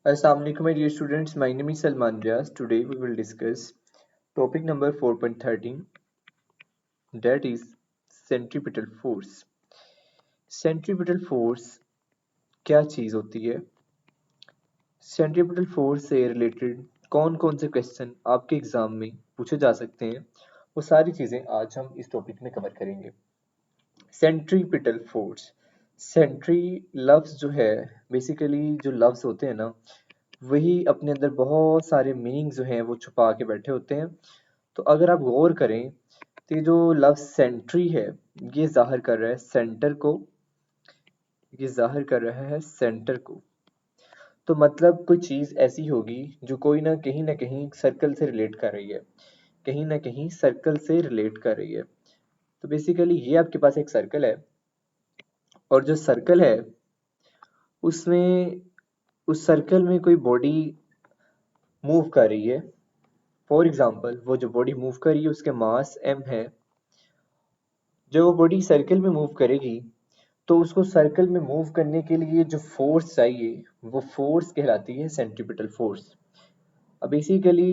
Assalamu alaikum, my dear students. My name is Salman Riaz. Today we will discuss topic number 4.13, that is centripetal force. Centripetal force क्या चीज होती है? Centripetal force से related कौन कौन से question आपके एग्जाम में पूछे जा सकते हैं, वो सारी चीजें आज हम इस टॉपिक में कवर करेंगे। सेंट्रीपिटल फोर्स, सेंट्री लफ्ज जो है, बेसिकली जो लफ्ज होते हैं ना, वही अपने अंदर बहुत सारे मीनिंग जो हैं वो छुपा के बैठे होते हैं। तो अगर आप गौर करें तो ये जो लफ्ज सेंट्री है, ये जाहिर कर रहा है सेंटर को, ये जाहिर कर रहा है सेंटर को। तो मतलब कोई चीज ऐसी होगी जो कोई ना कहीं सर्कल से रिलेट कर रही है, कहीं ना कहीं सर्कल से रिलेट कर रही है। तो बेसिकली ये आपके पास एक सर्कल है, और जो सर्कल है उसमें, उस सर्कल में कोई बॉडी मूव कर रही है। फॉर एग्जांपल वो जो बॉडी मूव कर रही है उसके मास m है। जब वो बॉडी सर्कल में मूव करेगी तो उसको सर्कल में मूव करने के लिए जो फोर्स चाहिए वो फोर्स कहलाती है सेंट्रीपिटल फोर्स। अब बेसिकली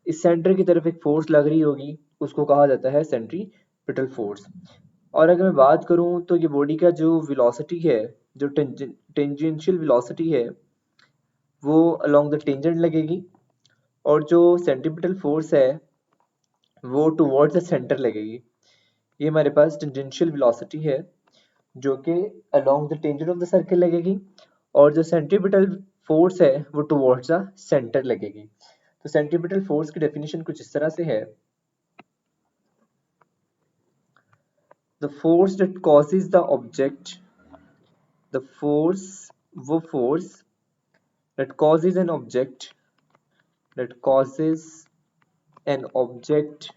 इस सेंटर की तरफ एक फोर्स लग रही होगी, उसको कहा जाता है सेंट्रीपिटल फोर्स। और अगर मैं बात करूं तो ये बॉडी का जो वेलोसिटी है, जो टेंजेंशियल वेलोसिटी है, वो अलोंग द टेंजेंट लगेगी, और जो सेंट्रीपिटल फोर्स है वो टुवर्ड्स द सेंटर लगेगी। ये हमारे पास टेंजेंशियल वेलोसिटी है जो कि along the tangent of the circle लगेगी, और जो सेंट्रीपिटल फोर्स है वो टुवर्ड्स द सेंटर लगेगी। तो सेंट्रीपिटल फोर्स की डेफिनेशन कुछ इस तरह से है: the force that causes the object, the force, वो force that causes an object, that causes an object,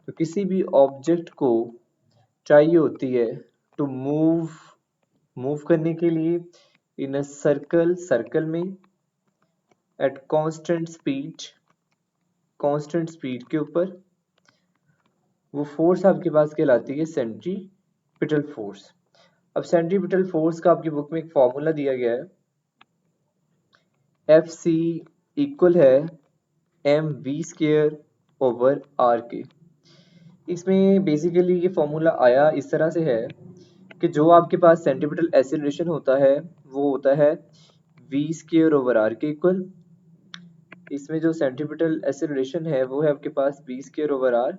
तो किसी भी ऑब्जेक्ट को चाहिए होती है टू मूव, मूव करने के लिए इन अ सर्कल, सर्कल में, at constant speed, constant speed के ऊपर, वो फोर्स आपके पास कहलाती है सेंट्रीपिटल फोर्स। अब सेंट्रीपिटल फोर्स का आपकी बुक में एक फॉर्मूला दिया गया है, एफ सी इक्वल है M V square over R के। इसमें बेसिकली ये फॉर्मूला आया इस तरह से है कि जो आपके पास सेंट्रीपिटल एक्सीलरेशन होता है वो होता है वी स्केयर ओवर आर के इक्वल। इसमें जो सेंट्रीपिटल एक्सीलरेशन है वो है आपके पास V square over R,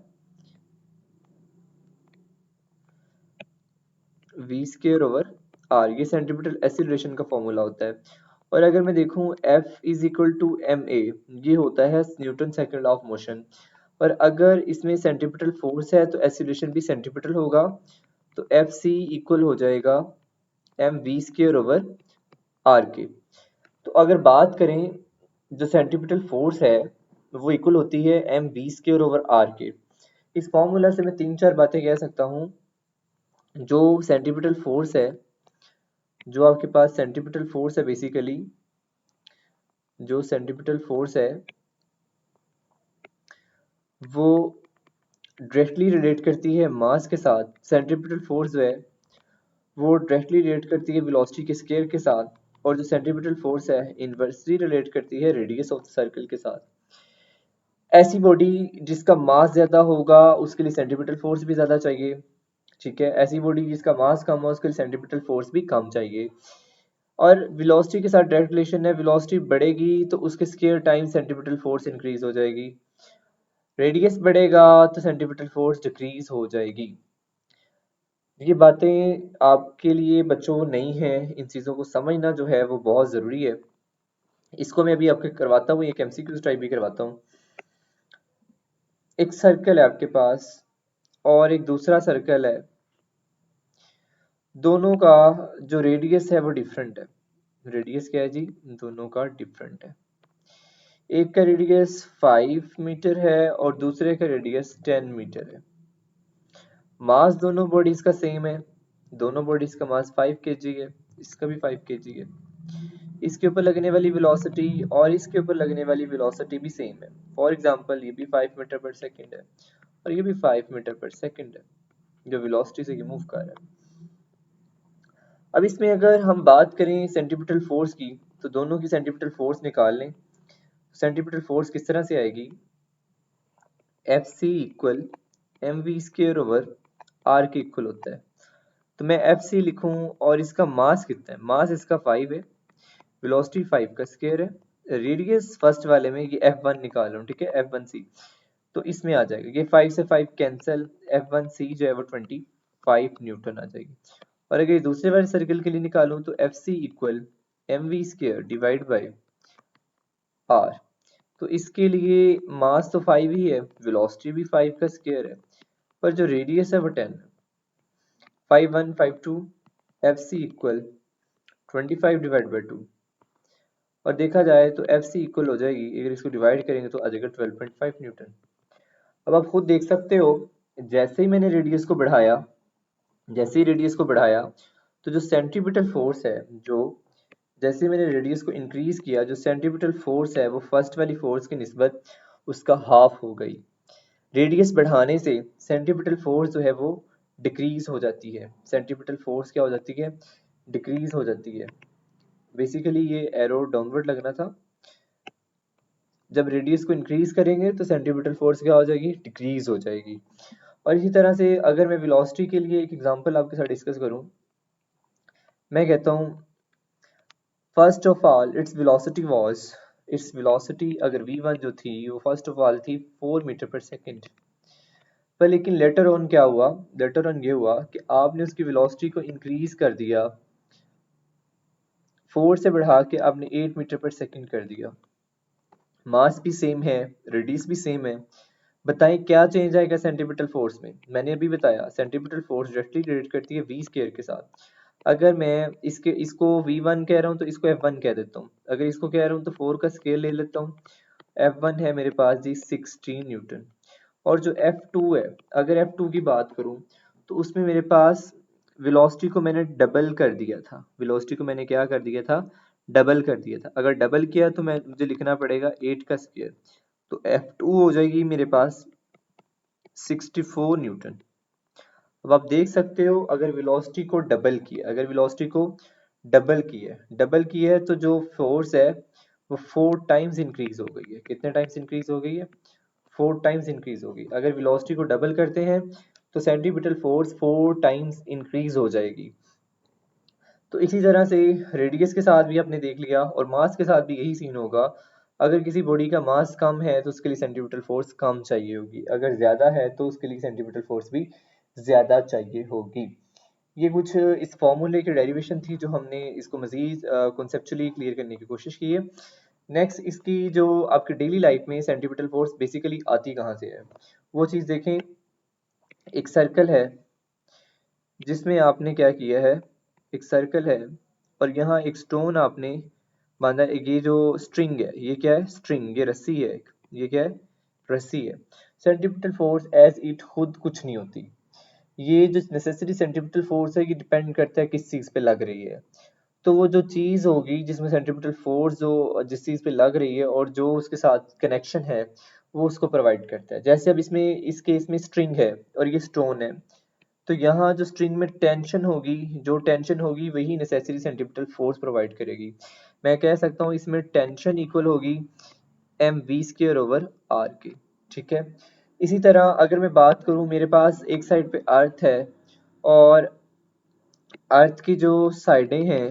V square over R, ये सेंट्रीपिटल एक्सीलरेशन का फॉर्मूला होता है। और अगर मैं देखूं F is equal to M A, ये होता है न्यूटन सेकंड ऑफ मोशन। और अगर इसमें सेंट्रीपिटल फोर्स है तो एक्सीलरेशन भी सेंट्रीपिटल होगा, तो एफ सी इक्वल हो जाएगा M V square over R के। तो अगर बात करें, जो सेंट्रीपिटल फोर्स है वो इक्वल होती है M V square over R के। इस फॉर्मूला से मैं तीन चार बातें कह सकता हूँ। जो सेंट्रीपिटल फोर्स है, जो आपके पास सेंट्रीपिटल फोर्स है, बेसिकली जो सेंट्रीपिटल फोर्स है वो डायरेक्टली रिलेट करती है मास के साथ। सेंट्रीपिटल फोर्स जो है वो डायरेक्टली रिलेट करती है वेलोसिटी के स्केयर के साथ, और जो सेंट्रीपिटल फोर्स है इनवर्सली रिलेट करती है रेडियस ऑफ द सर्कल के साथ। ऐसी बॉडी जिसका मास ज्यादा होगा उसके लिए सेंट्रीपिटल फोर्स भी ज्यादा चाहिए, ठीक है। ऐसी बॉडी जिसका मास कम हो उसके लिए सेंट्रीपिटल फोर्स भी कम चाहिए। और वेलोसिटी के साथ डायरेक्ट रिलेशन है, वेलोसिटी बढ़ेगी तो उसके square time centripetal force increase हो जाएगी, रेडियस बढ़ेगा तो सेंट्रीपिटल फोर्स डिक्रीज हो जाएगी। ये बातें आपके लिए बच्चों नहीं है, इन चीज़ों को समझना जो है वो बहुत ज़रूरी है। इसको मैं अभी आपके करवाता हूँ, एक एमसीक्यू टाइप भी करवाता हूँ। एक सर्कल है आपके पास और एक दूसरा सर्कल है, दोनों का जो रेडियस है वो डिफरेंट है। रेडियस क्या है जी? दोनों का डिफरेंट है। एक का रेडियस 5 मीटर है और दूसरे का रेडियस 10 मीटर है। मास दोनों बॉडीज का सेम है, दोनों बॉडीज का मास 5 केजी है, इसका भी 5 केजी है। इसके ऊपर लगने वाली वेलोसिटी और इसके ऊपर लगने वाली वेलोसिटी भी सेम है। फॉर एग्जांपल ये भी 5 मीटर पर सेकंड है और ये भी 5 मीटर पर सेकंड है, जो वेलोसिटी से ये मूव कर रहा है। अब इसमें अगर हम बात करें सेंट्रीपिटल फोर्स की, तो दोनों की सेंट्रीपिटल फोर्स निकाल लें। सेंट्रीपिटल फोर्स किस तरह से आएगी, F C equal M V square over R के इक्वल होता है। तो मैं एफ सी लिखूं और इसका मास कितना है, मास इसका 5 है, वेलोसिटी 5 का स्क्वायर है, रेडियस फर्स्ट वाले में ये F1 निकाल रहा हूँ, ठीक है, F1c। तो इसमें आ जाएगा ये 5 से 5 कैंसिल, F1c जो है वो 25 न्यूटन आ जाएगी। और अगर ये दूसरे वाले सर्कल के लिए निकालूं तो F C equal M V square divide by R. तो इसके लिए मास तो 5 ही है, वेलोसिटी भी 5 का स्क्वायर है, पर जो रेडियस है वो 10 है। 5 1 5 2, F C equal 25 divide by 2, और देखा जाए तो एफ सी इक्वल हो जाएगी, अगर इसको डिवाइड करेंगे तो आ जाएगा 12.5 न्यूटन। अब आप खुद देख सकते हो, जैसे ही मैंने रेडियस को बढ़ाया, जैसे ही रेडियस को बढ़ाया, तो जो सेंट्रीपिटल फोर्स है, जो जैसे मैंने रेडियस को इंक्रीज किया, जो सेंट्रीपिटल फोर्स है वो फर्स्ट वाली फोर्स की निस्बत उसका हाफ हो गई। रेडियस बढ़ाने से सेंट्रीपिटल फोर्स जो है वो डिक्रीज हो जाती है। सेंट्रीपिटल फोर्स क्या हो जाती है, डिक्रीज हो जाती है। बेसिकली ये एरो डाउनवर्ड लगना था, जब रेडियस को इंक्रीज करेंगे तो सेंट्रीपिटल फोर्स क्या हो जाएगी, डिक्रीज हो जाएगी। और इसी तरह से अगर मैं वेलोसिटी के लिए एक एग्जांपल आपके साथ डिस्कस करूं, मैं कहता हूं first of all its velocity अगर v1 जो थी वो फर्स्ट ऑफ ऑल थी 4 मीटर पर सेकंड। पर लेकिन लेटर ऑन क्या हुआ, लेटर ऑन ये हुआ कि आपने उसकी वेलोसिटी को इंक्रीज कर दिया, 4 से बढ़ा के आपने 8 मीटर पर सेकंड कर दिया। मास भी सेम है, रेडियस भी सेम है, बताएं क्या चेंज आएगा सेंट्रीपिटल फोर्स में। मैंने अभी बताया सेंट्रीपिटल फोर्स डायरेक्टली रिलेट करती है v स्क्वायर के साथ। अगर मैं इसको v1 कह रहा हूँ तो इसको f1 कह देता हूँ, अगर इसको कह रहा हूँ तो 4 का स्केल ले लेता हूँ। f1 है मेरे पास जी 16 न्यूटन, और जो f2 है, अगर f2 की बात करूँ तो उसमें मेरे पास वेलोसिटी को मैंने डबल कर दिया था, वेलोसिटी को मैंने क्या कर दिया था, डबल कर दिया था। अगर डबल किया तो मुझे लिखना पड़ेगा 8 का स्क्वायर, तो F2 हो जाएगी मेरे पास 64 न्यूटन। अब आप देख सकते हो, अगर वेलोसिटी को डबल किया, अगर वेलोसिटी को डबल किया है तो जो फोर्स है वो 4 टाइम्स इंक्रीज हो गई है। कितने टाइम्स इंक्रीज हो गई है, 4 टाइम्स इंक्रीज हो गई। अगर वेलोसिटी को डबल करते हैं तो सेंट्रीपिटल फोर्स 4 टाइम्स इंक्रीज हो जाएगी। तो इसी तरह से रेडियस के साथ भी आपने देख लिया, और मास के साथ भी यही सीन होगा। अगर किसी बॉडी का मास कम है तो उसके लिए सेंट्रीपिटल फोर्स कम चाहिए होगी, अगर ज़्यादा है तो उसके लिए सेंट्रीपिटल फोर्स भी ज़्यादा चाहिए होगी। ये कुछ इस फॉर्मूले की डेरिवेशन थी जो हमने इसको मज़ीद कॉन्सेप्चुअली क्लियर करने की कोशिश की है। नेक्स्ट इसकी जो आपकी डेली लाइफ में सेंट्रीपिटल फोर्स बेसिकली आती कहाँ से है, वो चीज़ देखें। एक सर्कल है जिसमें आपने क्या किया है, एक सर्कल है और यहाँ एक स्टोन आपने बांधा है। ये जो स्ट्रिंग है, ये क्या है, स्ट्रिंग, ये रस्सी है, ये क्या है, रस्सी है। सेंट्रीपिटल फोर्स एज इट खुद कुछ नहीं होती, ये जो नेसेसरी सेंट्रीपिटल फोर्स है ये डिपेंड करता है किस चीज़ पे लग रही है। तो वो जो चीज़ होगी जिसमें सेंट्रीपिटल फोर्स जो जिस चीज़ पे लग रही है और जो उसके साथ कनेक्शन है वो उसको प्रोवाइड करता है। जैसे अब इसमें इस केस में स्ट्रिंग है और ये स्टोन है, तो यहाँ जो स्ट्रिंग में टेंशन होगी, जो टेंशन होगी वही नेसेसरी सेंट्रीपिटल फोर्स प्रोवाइड करेगी। मैं कह सकता हूँ इसमें टेंशन इक्वल होगी M V square over R के, ठीक है। इसी तरह अगर मैं बात करूँ, मेरे पास एक साइड पे अर्थ है और अर्थ की जो साइडें हैं,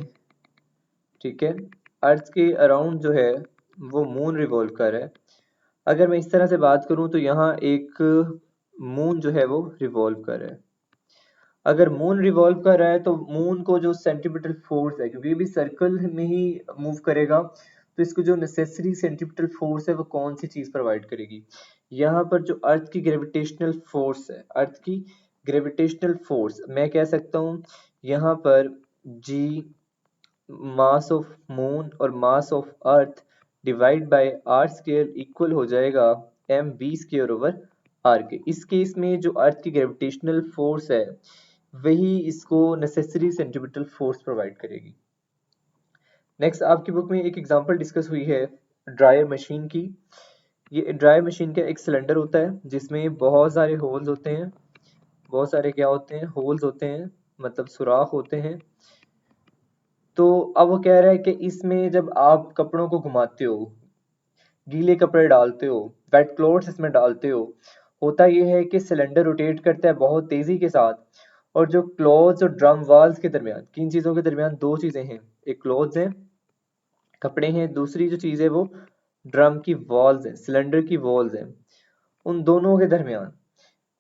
ठीक है, अर्थ के अराउंड जो है वो मून रिवॉल्व कर रहा है। अगर मैं इस तरह से बात करूँ तो यहाँ एक मून जो है वो रिवॉल्व कर रहा है। अगर मून रिवॉल्व कर रहा है तो मून को जो सेंट्रीपिटल फोर्स है, क्योंकि ये भी सर्कल में ही मूव करेगा, तो इसको जो नेसेसरी सेंट्रीपिटल फोर्स है वो कौन सी चीज प्रोवाइड करेगी, यहाँ पर जो अर्थ की ग्रेविटेशनल फोर्स है, अर्थ की ग्रेविटेशनल फोर्स मैं कह सकता हूँ यहाँ पर जी मास ऑफ मून और mass of earth divide by R square equal हो जाएगा M V square over R के। इस केस में जो अर्थ की ग्रेविटेशनल फोर्स है वही इसको नेसेसरी सेंट्रीपिटल फोर्स प्रोवाइड करेगी। नेक्स्ट आपकी बुक में एक एग्जांपल डिस्कस हुई है ड्रायर मशीन की। ये ड्रायर मशीन का एक सिलेंडर होता है जिसमें बहुत सारे होल्स होते हैं, बहुत सारे क्या होते हैं, होल्स होते हैं, मतलब सुराख होते हैं। तो अब वो कह रहा है कि इसमें जब आप कपड़ों को घुमाते हो, गीले कपड़े डालते हो, वेट क्लोथ्स इसमें डालते हो, होता यह है कि सिलेंडर रोटेट करता है बहुत तेजी के साथ, और जो क्लॉथ्स और ड्रम वाल्स के दरमियान, किन चीजों के दरमियान, दो चीजें हैं, एक क्लॉथ्स हैं, कपड़े हैं, दूसरी जो चीज है वो ड्रम की वॉल्स हैं, सिलेंडर की वॉल्स हैं, उन दोनों के दरमियान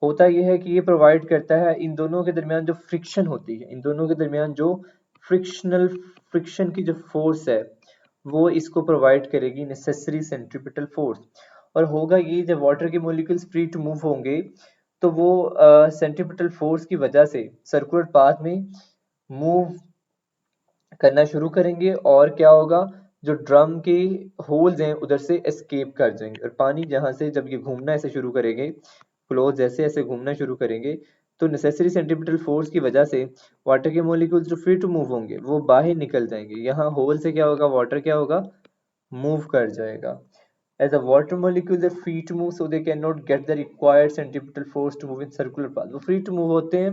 होता यह है कि ये प्रोवाइड करता है, इन दोनों के दरमियान जो फ्रिक्शन होती है, इन दोनों के दरमियान जो फ्रिक्शन की जो फोर्स है, वो इसको प्रोवाइड करेगी नेसेसरी सेंट्रीपिटल फोर्स। और होगा ये, जब वाटर के मॉलिक्यूल्स फ्री टू मूव होंगे तो वो सेंट्रीपिटल फोर्स की वजह से सर्कुलर पाथ में मूव करना शुरू करेंगे, और क्या होगा, जो ड्रम के होल्स हैं उधर से एस्केप कर जाएंगे, और पानी जहां से जब ये घूमना ऐसे शुरू करेंगे, फ्लो जैसे ऐसे घूमना शुरू करेंगे, तो नेसेसरी सेंट्रीपिटल फोर्स की वजह से वाटर के मॉलिक्यूल्स जो फ्री टू मूव होंगे वो बाहर निकल जाएंगे, यहाँ होल से क्या होगा, वाटर क्या होगा, मूव कर जाएगा। As the water molecules are free to move, so they cannot get the required centripetal force to move in circular path. वो free to move होते हैं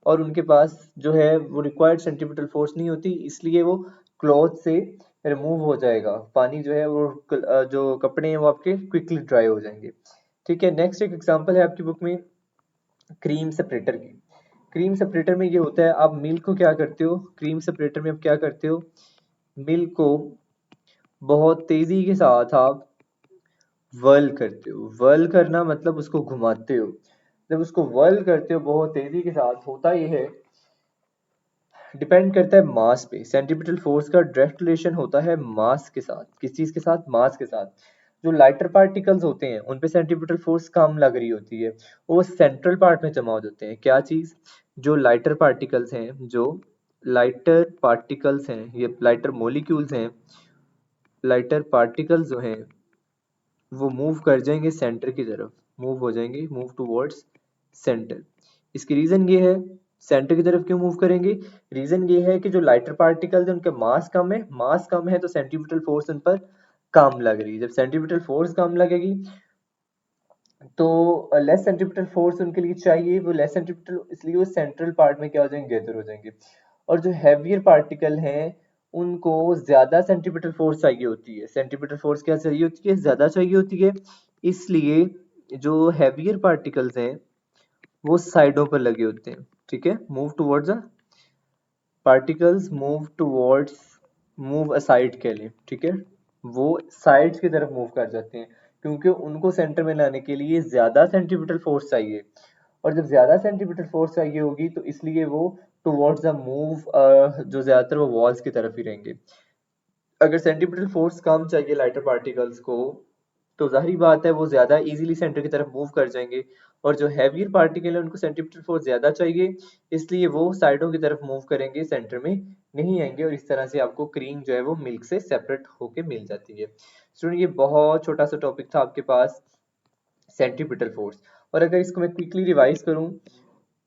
और उनके पास जो है वो required centripetal force नहीं होती, इसलिए वो क्लॉथ से रिमूव हो जाएगा, पानी जो है वो जो कपड़े हैं वो आपके क्विकली ड्राई हो जाएंगे। ठीक है, नेक्स्ट एक एग्जांपल है आपकी बुक में क्रीम सेपरेटर की। क्रीम सेपरेटर में ये होता है, आप मिल्क को क्या करते हो, क्रीम सेपरेटर में आप क्या करते हो, मिल्क को बहुत तेजी के साथ आप वर्ल करते हो, वर्ल करना मतलब उसको घुमाते हो, जब उसको वर्ल करते हो बहुत तेजी के साथ, होता यह है, डिपेंड करता है मास पे, सेंट्रीपिटल फोर्स का डायरेक्ट रिलेशन होता है मास के साथ, किस चीज के साथ, मास के साथ। जो लाइटर पार्टिकल्स होते हैं उन पे सेंट्रीपिटल फोर्स कम लग रही होती है, वो सेंट्रल पार्ट में जमा हो जाते हैं, क्या चीज, जो लाइटर पार्टिकल्स हैं, जो लाइटर पार्टिकल्स हैं, ये लाइटर मॉलिक्यूल्स हैं, लाइटर पार्टिकल्स जो हैं वो मूव कर जाएंगे सेंटर की तरफ, मूव हो जाएंगे, मूव टूवर्ड्स सेंटर। इसकी रीजन ये है, सेंटर की तरफ क्यों मूव करेंगे, रीजन ये है कि जो लाइटर पार्टिकल्स हैं उनका मास कम है, मास कम है तो सेंट्रीपिटल फोर्स उन पर कम लग रही है, जब सेंट्रीपिटल फोर्स कम लगेगी तो लेस सेंट्रीपिटल फोर्स उनके लिए चाहिए, वो लेस सेंट्रीपिटल, इसलिए वो सेंट्रल पार्ट में क्या हो जाएंगे, गैदर हो जाएंगे। और जो हैवियर पार्टिकल हैं उनको ज्यादा सेंट्रीपिटल फोर्स चाहिए होती है, सेंट्रीपिटल फोर्स क्या चाहिए होती है, ज्यादा चाहिए होती है, इसलिए जो हैवियर पार्टिकल्स हैं वो साइडों पर लगे होते हैं। ठीक है, move towards particles, move towards, move aside के लिए, ठीक है, वो साइड्स की तरफ मूव कर जाते हैं, क्योंकि उनको सेंटर में लाने के लिए ज्यादा सेंट्रीपिटल फोर्स चाहिए, और जब ज्यादा सेंट्रीपिटल फोर्स चाहिए होगी तो इसलिए वो टुवर्ड्स द मूव जो ज्यादातर वो वॉल्स की तरफ ही रहेंगे। अगर सेंट्रीपिटल फोर्स कम चाहिए लाइटर पार्टिकल्स को, तो जाहिर बात है वो ज्यादा इजीली सेंटर की तरफ मूव कर जाएंगे, और जो हैवियर पार्टिकल है उनको सेंट्रीपिटल फोर्स ज्यादा चाहिए, इसलिए वो साइडों की तरफ मूव करेंगे, सेंटर में नहीं आएंगे, और इस तरह से आपको क्रीम जो है वो मिल्क से सेपरेट होके मिल जाती है। स्टूडेंट ये बहुत छोटा सा टॉपिक था आपके पास, सेंट्रीपिटल फोर्स। और अगर इसको मैं क्विकली रिवाइज करूं,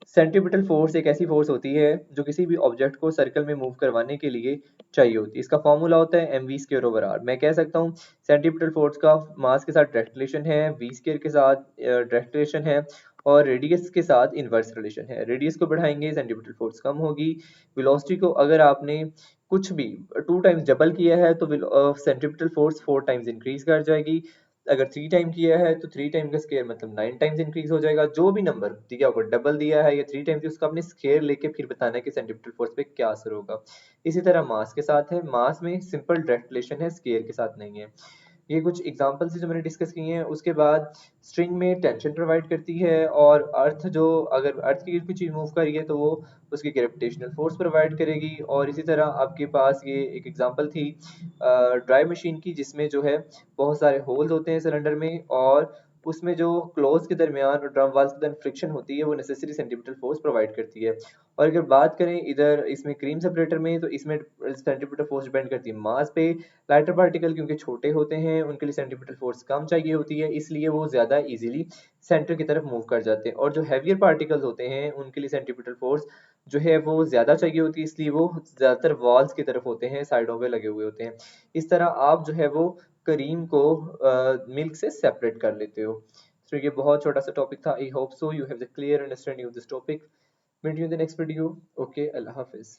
सेंट्रीपिटल फोर्स एक ऐसी फोर्स होती है जो किसी भी ऑब्जेक्ट को सर्कल में मूव करवाने के लिए चाहिए होती है, इसका फॉर्मूला होता है mv²/r। मैं कह सकता हूँ सेंट्रीपिटल फोर्स का मास के साथ डायरेक्ट रिलेशन है, v² के साथ डायरेक्ट रिलेशन है, और रेडियस के साथ इनवर्स रिलेशन है, रेडियस को बढ़ाएंगे सेंट्रीपिटल फोर्स कम होगी, वेलोसिटी को अगर आपने कुछ भी 2 टाइम्स डबल किया है तो सेंट्रीपिटल फोर्स 4 टाइम्स इंक्रीज कर जाएगी, अगर 3 टाइम किया है तो 3 टाइम का स्केयर मतलब 9 टाइम्स इंक्रीज हो जाएगा, जो भी नंबर दिया होगा, डबल दिया है या 3 टाइम्स, उसका अपने स्केयर लेके फिर बताना है कि सेंट्रीपिटल फोर्स पे क्या असर होगा। इसी तरह मास के साथ है, मास में सिंपल डायरेक्ट रिलेशन है, स्केयर के साथ नहीं है। ये कुछ एग्जांपल्स जो मैंने डिस्कस किए हैं। उसके बाद स्ट्रिंग में टेंशन प्रोवाइड करती है, और अर्थ जो, अगर अर्थ की कोई चीज मूव कर रही है तो वो उसकी ग्रेविटेशनल फोर्स प्रोवाइड करेगी। और इसी तरह आपके पास ये एक एग्जांपल थी ड्राई मशीन की, जिसमें जो है बहुत सारे होल्स होते हैं सिलेंडर में, और उसमें जो क्लोज के दरमियान और ड्रम वाल्स के दरमियान फ्रिक्शन होती है वो नेसेसरी सेंट्रीपिटल फोर्स प्रोवाइड करती है। और अगर बात करें इधर इसमें क्रीम सेपरेटर में, तो इसमें सेंट्रीपिटल फोर्स डिपेंड करती है मास पे, लाइटर पार्टिकल क्योंकि छोटे होते हैं उनके लिए सेंट्रीपिटल फोर्स कम चाहिए होती है, इसलिए वो ज्यादा इजीली सेंटर की तरफ मूव कर जाते हैं, और जो हैवियर पार्टिकल्स होते हैं उनके लिए सेंट्रीपिटल फोर्स जो है वो ज्यादा चाहिए होती है, इसलिए वो ज्यादातर वॉल्स की तरफ होते हैं, साइडों पे लगे हुए होते हैं। इस तरह आप जो है वो करीम को मिल्क से सेपरेट कर लेते हो। तो ये बहुत छोटा सा टॉपिक था, I hope so you have the clear understanding of this topic. Meet you in the next video. Okay, अल्लाह हाफिज।